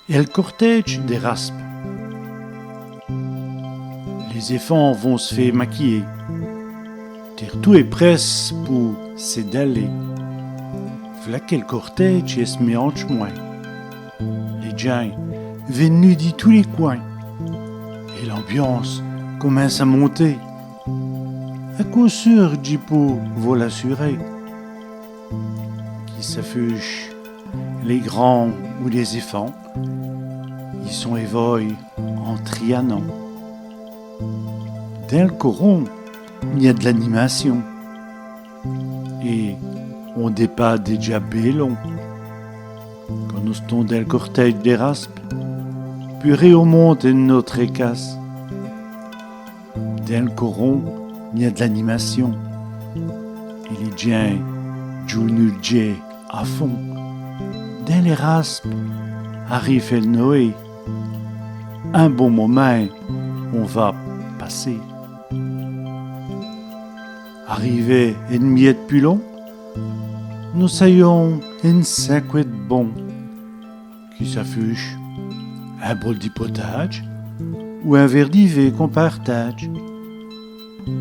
et le cortège des raspes. Les enfants vont se faire maquiller. Tout est presse pour s'édaler. V'là quel cortège et se mélange moins. Les gens venus de tous les coins. Et l'ambiance commence à monter. À coup sûr, Jipo vaut l'assurer. Qui s'affuchent, les grands ou les enfants, ils sont évoqués en trianant. Dans le coron, il y a de l'animation. Et on dépasse déjà bellon. Quand nous sommes dans le cortège des raspes, puis au monde et notre écasse. Dans le coron, il y a de l'animation. Et les gens jouent nulgé à fond. Dans les raspes, arrive le Noé. Un bon moment, on va passer. Arrivé une miette plus long, nous saillons une sacouette bon qui s'affuche un bol de potage ou un verre d'hiver qu'on partage.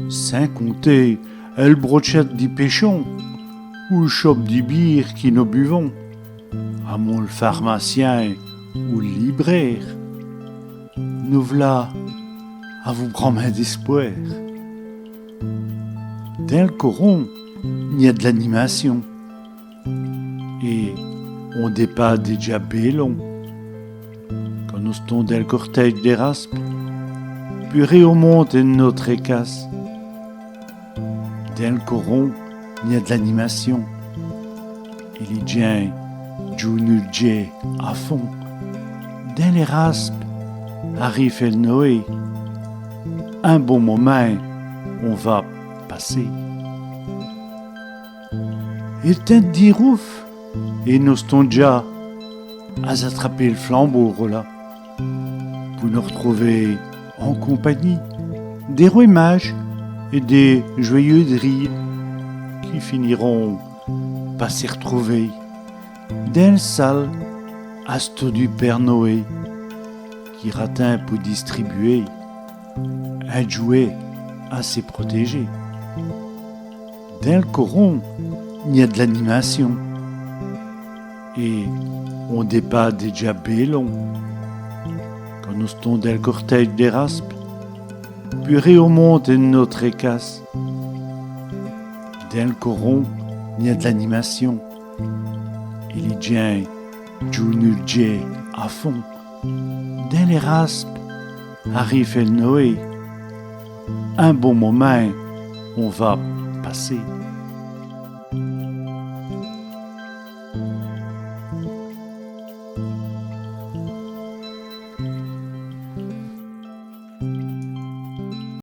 Sans compter le brochette de péchon ou le chope de bière qui nous buvons, à mon le pharmacien ou le libraire. Nous voilà à vous prendre d'espoir. Dans le coron, il y a de l'animation. Et on dépasse déjà bellon. Quand nous sommes dans le cortège des raspes, puis au monde et notre écasse. Dans le coron, il y a de l'animation. Et les gens jouent nulgé à fond. Dans les raspes, arrive le Noé. Un bon moment, on va passer. Il tente dire ouf, et nous sommes déjà à attraper le flambeau là, pour nous retrouver en compagnie des rois mages et des joyeux drilles qui finiront par s'y retrouver dans la salle à ce du Père Noé qui ratin pour distribuer un jouet à ses protégés. Dans le coron, il y a de l'animation. Et on dépasse déjà bellon. Quand nous sommes dans le cortège des raspes, puis au monde et notre écasse. Dans le coron, il y a de l'animation. Et les gens jouent nulgé à fond. Dans les raspes, arrive le Noé. Un bon moment, on va passer.